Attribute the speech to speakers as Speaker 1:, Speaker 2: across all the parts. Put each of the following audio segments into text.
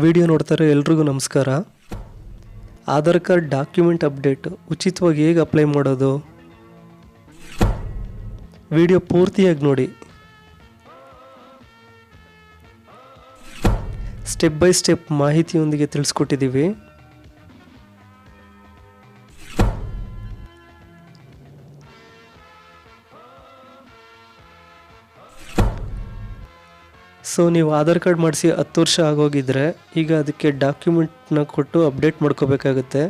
Speaker 1: Video ನೋಡ್ತಾರೆ ಎಲ್ರಿಗೂ ನಮಸ್ಕಾರ. ಆಧಾರ್ ಕಾರ್ಡ್ ಡಾಕ್ಯುಮೆಂಟ್ ಅಪ್ಡೇಟ್ ಉಚಿತವಾಗಿ ಹೇಗೆ ಅಪ್ಲೈ ಮಾಡೋದು, ವಿಡಿಯೋ ಪೂರ್ತಿಯಾಗಿ ನೋಡಿ. ಸ್ಟೆಪ್ ಬೈ ಸ್ಟೆಪ್ ಮಾಹಿತಿಯೊಂದಿಗೆ ತಿಳಿಸ್ಕೊಟ್ಟಿದ್ದೀವಿ. ಸೊ ನೀವು ಆಧಾರ್ ಕಾರ್ಡ್ ಮಾಡಿಸಿ 10 ವರ್ಷ ಆಗೋಗಿದ್ರೆ ಈಗ ಅದಕ್ಕೆ ಡಾಕ್ಯುಮೆಂಟ್ನ ಕೊಟ್ಟು ಅಪ್ಡೇಟ್ ಮಾಡ್ಕೋಬೇಕಾಗುತ್ತೆ.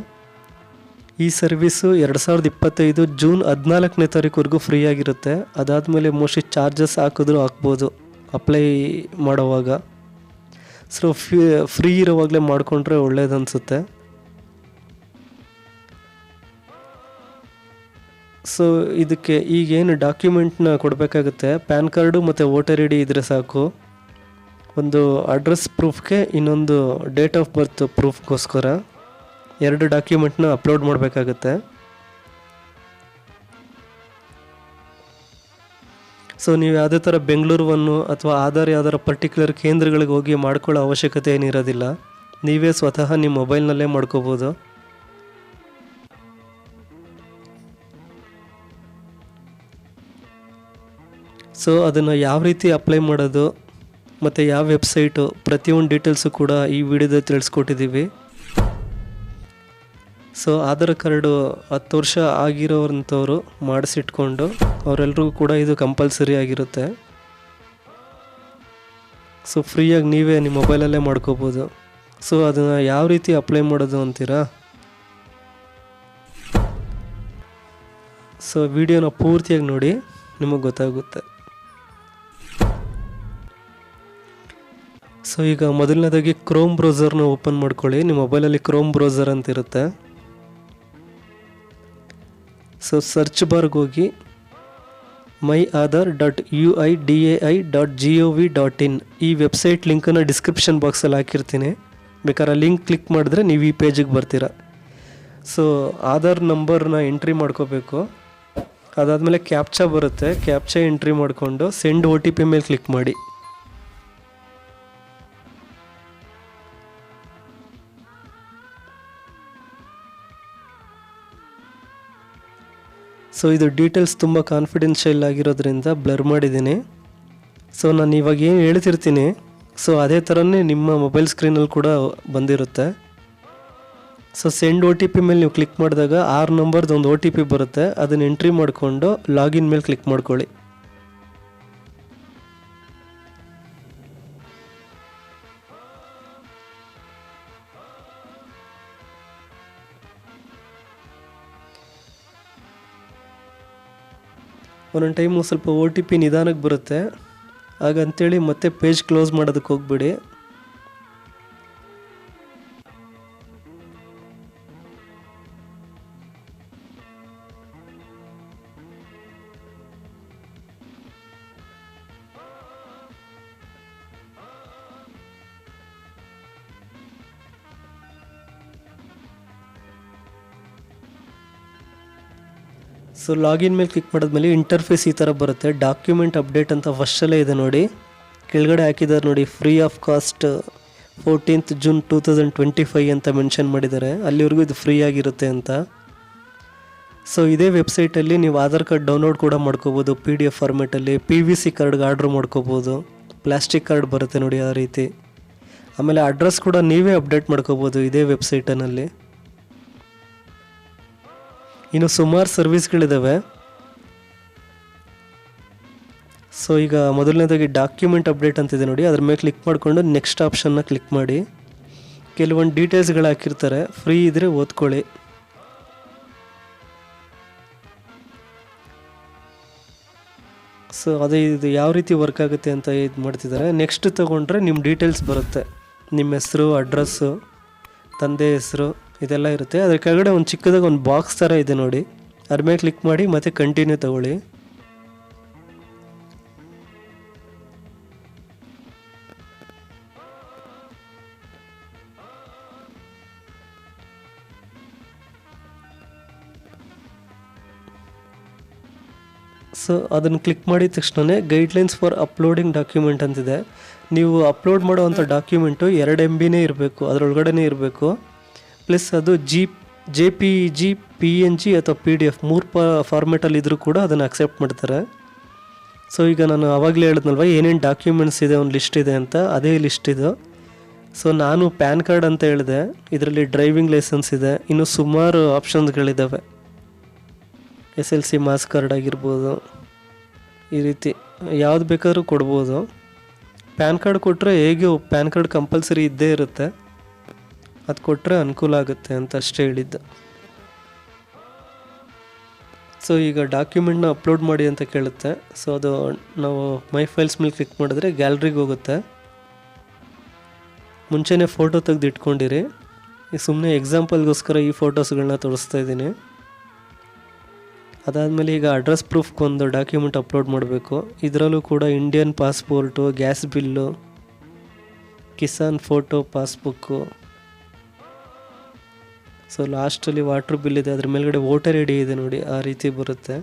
Speaker 1: ಈ ಸರ್ವಿಸು 2025 ಜೂನ್ 14ನೇ ತಾರೀಕುವರೆಗೂ ಫ್ರೀ ಆಗಿರುತ್ತೆ. ಅದಾದಮೇಲೆ ಮೋಸ್ಟ್ಲಿ ಚಾರ್ಜಸ್ ಹಾಕ್ಬೋದು ಅಪ್ಲೈ ಮಾಡೋವಾಗ. ಸೊ ಫ್ರೀ ಇರೋವಾಗಲೇ ಮಾಡಿಕೊಂಡ್ರೆ ಒಳ್ಳೇದನ್ಸುತ್ತೆ. ಸೊ ಇದಕ್ಕೆ ಈಗೇನು ಡಾಕ್ಯುಮೆಂಟ್ನ ಕೊಡಬೇಕಾಗುತ್ತೆ, ಪ್ಯಾನ್ ಕಾರ್ಡು ಮತ್ತು ವೋಟರ್ ಐ ಡಿ ಇದ್ದರೆ ಸಾಕು. ಒಂದು ಅಡ್ರೆಸ್ ಪ್ರೂಫ್ಗೆ ಇನ್ನೊಂದು ಡೇಟ್ ಆಫ್ ಬರ್ತ್ ಪ್ರೂಫ್ಗೋಸ್ಕರ 2 ಡಾಕ್ಯುಮೆಂಟ್ನ ಅಪ್ಲೋಡ್ ಮಾಡಬೇಕಾಗುತ್ತೆ. ಸೊ ನೀವು ಯಾವುದೇ ಥರ ಬೆಂಗಳೂರು ಅಥವಾ ಆಧಾರ್ ಯಾವ್ದಾರ ಪರ್ಟಿಕ್ಯುಲರ್ ಕೇಂದ್ರಗಳಿಗೆ ಹೋಗಿ ಮಾಡ್ಕೊಳ್ಳೋ ಅವಶ್ಯಕತೆ ಏನಿರೋದಿಲ್ಲ. ನೀವೇ ಸ್ವತಃ ನಿಮ್ಮ ಮೊಬೈಲ್ನಲ್ಲೇ ಮಾಡ್ಕೋಬೋದು. ಸೊ ಅದನ್ನು ಯಾವ ರೀತಿ ಅಪ್ಲೈ ಮಾಡೋದು ಮತ್ತು ಯಾವ ವೆಬ್ಸೈಟು, ಪ್ರತಿಯೊಂದು ಡೀಟೇಲ್ಸು ಕೂಡ ಈ ವಿಡಿಯೋದಲ್ಲಿ ತಿಳಿಸ್ಕೊಟ್ಟಿದ್ದೀವಿ. ಸೊ ಆಧಾರ್ ಕಾರ್ಡು 10 ವರ್ಷ ಆಗಿರೋವಂಥವ್ರು ಮಾಡಿಸಿಟ್ಕೊಂಡು ಅವರೆಲ್ರಿಗೂ ಕೂಡ ಇದು ಕಂಪಲ್ಸರಿ ಆಗಿರುತ್ತೆ. ಸೊ ಫ್ರೀಯಾಗಿ ನೀವೇ ನಿಮ್ಮ ಮೊಬೈಲಲ್ಲೇ ಮಾಡ್ಕೋಬೋದು. ಸೊ ಅದನ್ನು ಯಾವ ರೀತಿ ಅಪ್ಲೈ ಮಾಡೋದು ಅಂತೀರಾ? ಸೊ ವಿಡಿಯೋನ ಪೂರ್ತಿಯಾಗಿ ನೋಡಿ, ನಿಮಗೆ ಗೊತ್ತಾಗುತ್ತೆ. ಸೊ ಈಗ ಮೊದಲನೇದಾಗಿ ಕ್ರೋಮ್ ಬ್ರೌಸರ್ನ ಓಪನ್ ಮಾಡ್ಕೊಳ್ಳಿ. ನಿಮ್ಮ ಮೊಬೈಲಲ್ಲಿ ಕ್ರೋಮ್ ಬ್ರೌಸರ್ ಅಂತ ಇರುತ್ತೆ. ಸೊ ಸರ್ಚ್ ಬಾರ್ಗೆ ಹೋಗಿ myAadhar.uidai.gov.in ಈ ವೆಬ್ಸೈಟ್ ಲಿಂಕನ್ನು ಡಿಸ್ಕ್ರಿಪ್ಷನ್ ಬಾಕ್ಸಲ್ಲಿ ಹಾಕಿರ್ತೀನಿ. ಬೇಕಾದ್ರೆ ಲಿಂಕ್ ಕ್ಲಿಕ್ ಮಾಡಿದ್ರೆ ನೀವು ಈ ಪೇಜಿಗೆ ಬರ್ತೀರ. ಸೊ ಆಧಾರ್ ನಂಬರ್ನ ಎಂಟ್ರಿ ಮಾಡ್ಕೋಬೇಕು. ಅದಾದಮೇಲೆ ಕ್ಯಾಪ್ಚಾ ಬರುತ್ತೆ, ಕ್ಯಾಪ್ಚಾ ಎಂಟ್ರಿ ಮಾಡಿಕೊಂಡು ಸೆಂಡ್ OTP ಮೇಲೆ ಕ್ಲಿಕ್ ಮಾಡಿ. ಸೊ ಇದು ಡೀಟೇಲ್ಸ್ ತುಂಬ ಕಾನ್ಫಿಡೆನ್ಷಿಯಲ್ ಆಗಿರೋದ್ರಿಂದ ಬ್ಲರ್ ಮಾಡಿದ್ದೀನಿ. ಸೊ ನಾನು ಇವಾಗ ಏನು ಹೇಳ್ತಿರ್ತೀನಿ ಸೊ ಅದೇ ಥರನೇ ನಿಮ್ಮ ಮೊಬೈಲ್ ಸ್ಕ್ರೀನಲ್ಲಿ ಕೂಡ ಬಂದಿರುತ್ತೆ. ಸೊ ಸೆಂಡ್ OTP ಮೇಲೆ ನೀವು ಕ್ಲಿಕ್ ಮಾಡಿದಾಗ 6 ನಂಬರ್ದು ಒಂದು OTP ಬರುತ್ತೆ. ಅದನ್ನು ಎಂಟ್ರಿ ಮಾಡಿಕೊಂಡು ಲಾಗಿನ್ ಮೇಲೆ ಕ್ಲಿಕ್ ಮಾಡ್ಕೊಳ್ಳಿ. ಒಂದೊಂದು ಟೈಮು ಸ್ವಲ್ಪ OTP ನಿಧಾನಕ್ಕೆ ಬರುತ್ತೆ. ಹಾಗಂತೇಳಿ ಮತ್ತೆ ಪೇಜ್ ಕ್ಲೋಸ್ ಮಾಡೋದಕ್ಕೆ ಹೋಗ್ಬೇಡಿ. ಸೊ ಲಾಗಿನ್ ಮೇಲೆ ಕ್ಲಿಕ್ ಮಾಡಿದ್ಮೇಲೆ ಇಂಟರ್ಫೇಸ್ ಈ ಥರ ಬರುತ್ತೆ. ಡಾಕ್ಯುಮೆಂಟ್ ಅಪ್ಡೇಟ್ ಅಂತ ಫಸ್ಟಲ್ಲೇ ಇದೆ ನೋಡಿ, ಕೆಳಗಡೆ ಹಾಕಿದ್ದಾರೆ ನೋಡಿ, free of cost 14th June 2025 ಅಂತ ಮೆನ್ಷನ್ ಮಾಡಿದ್ದಾರೆ. ಅಲ್ಲಿವರೆಗೂ ಇದು ಫ್ರೀ ಆಗಿರುತ್ತೆ ಅಂತ. ಸೊ ಇದೇ ವೆಬ್ಸೈಟಲ್ಲಿ ನೀವು ಆಧಾರ್ ಕಾರ್ಡ್ ಡೌನ್ಲೋಡ್ ಕೂಡ ಮಾಡ್ಕೋಬೋದು. PDF ಫಾರ್ಮೇಟಲ್ಲಿ PVC ಕಾರ್ಡ್ಗೆ ಆರ್ಡ್ರ್ ಮಾಡ್ಕೋಬೋದು. ಪ್ಲಾಸ್ಟಿಕ್ ಕಾರ್ಡ್ ಬರುತ್ತೆ ನೋಡಿ ಆ ರೀತಿ. ಆಮೇಲೆ ಅಡ್ರೆಸ್ ಕೂಡ ನೀವೇ ಅಪ್ಡೇಟ್ ಮಾಡ್ಕೋಬೋದು ಇದೇ ವೆಬ್ಸೈಟಲ್ಲಿ. ಇನ್ನು ಸುಮಾರು ಸರ್ವಿಸ್ಗಳಿದ್ದಾವೆ. ಸೊ ಈಗ ಮೊದಲನೇದಾಗಿ ಡಾಕ್ಯುಮೆಂಟ್ ಅಪ್ಡೇಟ್ ಅಂತಿದೆ ನೋಡಿ, ಅದ್ರ ಮೇಲೆ ಕ್ಲಿಕ್ ಮಾಡಿಕೊಂಡು ನೆಕ್ಸ್ಟ್ ಆಪ್ಷನ್ನ ಕ್ಲಿಕ್ ಮಾಡಿ. ಕೆಲವೊಂದು ಡೀಟೇಲ್ಸ್ಗಳು ಹಾಕಿರ್ತಾರೆ, ಫ್ರೀ ಇದ್ದರೆ ಓದ್ಕೊಳ್ಳಿ. ಸೊ ಅದೇ ಇದು ಯಾವ ರೀತಿ ವರ್ಕ್ ಆಗುತ್ತೆ ಅಂತ ಇದು ಮಾಡ್ತಿದ್ದಾರೆ. ನೆಕ್ಸ್ಟ್ ತೊಗೊಂಡ್ರೆ ನಿಮ್ಮ ಡೀಟೇಲ್ಸ್ ಬರುತ್ತೆ, ನಿಮ್ಮ ಹೆಸರು, ಅಡ್ರೆಸ್ಸು, ತಂದೆ ಹೆಸರು ಇದೆಲ್ಲ ಇರುತ್ತೆ. ಅದ್ರ ಕೆಳಗಡೆ ಒಂದು ಚಿಕ್ಕದಾಗ ಒಂದು ಬಾಕ್ಸ್ ಥರ ಇದೆ ನೋಡಿ, ಅದ್ರ ಮೇಲೆ ಕ್ಲಿಕ್ ಮಾಡಿ ಮತ್ತೆ ಕಂಟಿನ್ಯೂ ತಗೊಳ್ಳಿ. ಸೊ ಅದನ್ನು ಕ್ಲಿಕ್ ಮಾಡಿದ ತಕ್ಷಣ ಗೈಡ್ಲೈನ್ಸ್ ಫಾರ್ ಅಪ್ಲೋಡಿಂಗ್ ಡಾಕ್ಯುಮೆಂಟ್ ಅಂತಿದೆ. ನೀವು ಅಪ್ಲೋಡ್ ಮಾಡೋವಂಥ ಡಾಕ್ಯುಮೆಂಟು 2 MB ಇರಬೇಕು, ಅದರೊಳಗಡೆ ಇರಬೇಕು. ಪ್ಲಸ್ ಅದು JPG, PNG ಅಥವಾ PDF 3 ಫಾರ್ಮೆಟಲ್ಲಿ ಇದ್ದರೂ ಕೂಡ ಅದನ್ನು ಅಕ್ಸೆಪ್ಟ್ ಮಾಡ್ತಾರೆ. ಸೊ ಈಗ ನಾನು ಆವಾಗಲೇ ಹೇಳಿದ್ನಲ್ವ ಏನೇನು ಡಾಕ್ಯುಮೆಂಟ್ಸ್ ಇದೆ, ಒಂದು ಲಿಸ್ಟ್ ಇದೆ ಅಂತ, ಅದೇ ಲಿಸ್ಟ್ ಇದು. ಸೊ ನಾನು ಪ್ಯಾನ್ ಕಾರ್ಡ್ ಅಂತ ಹೇಳಿದೆ, ಇದರಲ್ಲಿ ಡ್ರೈವಿಂಗ್ ಲೈಸೆನ್ಸ್ ಇದೆ, ಇನ್ನು ಸುಮಾರು ಆಪ್ಷನ್ಸ್ಗಳಿದ್ದಾವೆ. SLC ಮಾಸ್ ಕಾರ್ಡ್ ಆಗಿರ್ಬೋದು, ಈ ರೀತಿ ಯಾವ್ದು ಬೇಕಾದ್ರೂ ಕೊಡ್ಬೋದು. ಪ್ಯಾನ್ ಕಾರ್ಡ್ ಕೊಟ್ಟರೆ ಹೇಗೆ ಪ್ಯಾನ್ ಕಾರ್ಡ್ ಕಂಪಲ್ಸರಿ ಇದ್ದೇ ಇರುತ್ತೆ, ಅದು ಕೊಟ್ಟರೆ ಅನುಕೂಲ ಆಗುತ್ತೆ ಅಂತ ಅಷ್ಟೇ ಹೇಳಿದ್ದು. ಸೊ ಈಗ ಡಾಕ್ಯುಮೆಂಟ್ನ ಅಪ್ಲೋಡ್ ಮಾಡಿ ಅಂತ ಕೇಳುತ್ತೆ. ಸೊ ಅದು ನಾವು ಮೈ ಫೈಲ್ಸ್ ಮೇಲೆ ಕ್ಲಿಕ್ ಮಾಡಿದ್ರೆ ಗ್ಯಾಲರಿಗೆ ಹೋಗುತ್ತೆ. ಮುಂಚೆನೇ ಫೋಟೋ ತೆಗೆದು ಇಟ್ಕೊಂಡಿರಿ. ಈಗ ಸುಮ್ಮನೆ ಎಕ್ಸಾಂಪಲ್ಗೋಸ್ಕರ ಈ ಫೋಟೋಸ್ಗಳನ್ನ ತೋರಿಸ್ತಾ ಇದ್ದೀನಿ. ಅದಾದಮೇಲೆ ಈಗ ಅಡ್ರೆಸ್ ಪ್ರೂಫ್ಗೊಂದು ಡಾಕ್ಯುಮೆಂಟ್ ಅಪ್ಲೋಡ್ ಮಾಡಬೇಕು. ಇದರಲ್ಲೂ ಕೂಡ Indian passport, gas bill, Kisan photo, passbook. So ಲಾಸ್ಟಲ್ಲಿ ವಾಟ್ರ್ ಬಿಲ್ ಇದೆ, ಅದ್ರ ಮೇಲ್ಗಡೆ ವೋಟರ್ ID ಇದೆ ನೋಡಿ, ಆ ರೀತಿ ಬರುತ್ತೆ.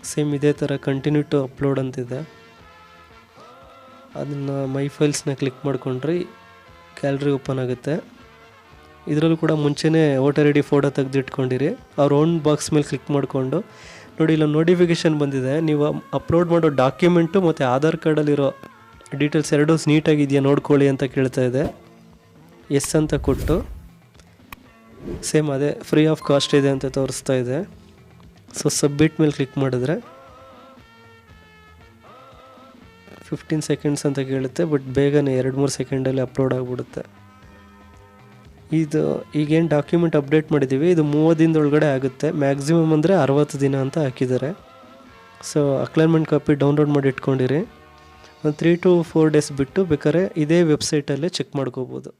Speaker 1: ಸೇಮ್ ಇದೇ ಥರ ಕಂಟಿನ್ಯೂ ಟು ಅಪ್ಲೋಡ್ ಅಂತಿದೆ. ಅದನ್ನು ಮೈ ಫೈಲ್ಸ್ನ ಕ್ಲಿಕ್ ಮಾಡಿಕೊಂಡ್ರೆ ಗ್ಯಾಲರಿ ಓಪನ್ ಆಗುತ್ತೆ. ಇದರಲ್ಲೂ ಕೂಡ ಮುಂಚೆನೇ ವೋಟರ್ ID ಫೋಟೋ ತೆಗೆದು ಇಟ್ಕೊಂಡಿರಿ. ಅವ್ರ ಓನ್ ಬಾಕ್ಸ್ ಮೇಲೆ ಕ್ಲಿಕ್ ಮಾಡಿಕೊಂಡು ನೋಡಿ, ಇಲ್ಲ ನೋಟಿಫಿಕೇಷನ್ ಬಂದಿದೆ, ನೀವು ಅಪ್ಲೋಡ್ ಮಾಡೋ ಡಾಕ್ಯುಮೆಂಟು ಮತ್ತು ಆಧಾರ್ ಕಾರ್ಡಲ್ಲಿರೋ ಡೀಟೇಲ್ಸ್ ಎರಡೂ ನೀಟಾಗಿದೆಯಾ ನೋಡ್ಕೊಳ್ಳಿ ಅಂತ ಕೇಳ್ತಾ ಇದೆ. ಎಸ್ ಅಂತ ಕೊಟ್ಟು ಸೇಮ್ ಅದೇ ಫ್ರೀ ಆಫ್ ಕಾಸ್ಟ್ ಇದೆ ಅಂತ ತೋರಿಸ್ತಾ ಇದೆ. ಸೊ ಸಬ್ಮಿಟ್ ಮೇಲೆ ಕ್ಲಿಕ್ ಮಾಡಿದ್ರೆ 15 ಸೆಕೆಂಡ್ಸ್ ಅಂತ ಕೇಳುತ್ತೆ, ಬಟ್ ಬೇಗನೆ 2-3 ಸೆಕೆಂಡಲ್ಲಿ ಅಪ್ಲೋಡ್ ಆಗಿಬಿಡುತ್ತೆ. ಇದು ಈಗೇನು ಡಾಕ್ಯುಮೆಂಟ್ ಅಪ್ಡೇಟ್ ಮಾಡಿದ್ದೀವಿ, ಇದು 30 ದಿನದೊಳಗಡೆ ಆಗುತ್ತೆ. ಮ್ಯಾಕ್ಸಿಮಮ್ ಅಂದರೆ 60 ದಿನ ಅಂತ ಹಾಕಿದ್ದಾರೆ. ಸೊ ಅಕ್ಲೈನ್ಮೆಂಟ್ ಕಾಪಿ ಡೌನ್ಲೋಡ್ ಮಾಡಿ ಇಟ್ಕೊಂಡಿರಿ. ಒಂದು 3 to 4 ಡೇಸ್ ಬಿಟ್ಟು ಬೇಕಾದ್ರೆ ಇದೇ ವೆಬ್ಸೈಟಲ್ಲೇ ಚೆಕ್ ಮಾಡ್ಕೋಬೋದು.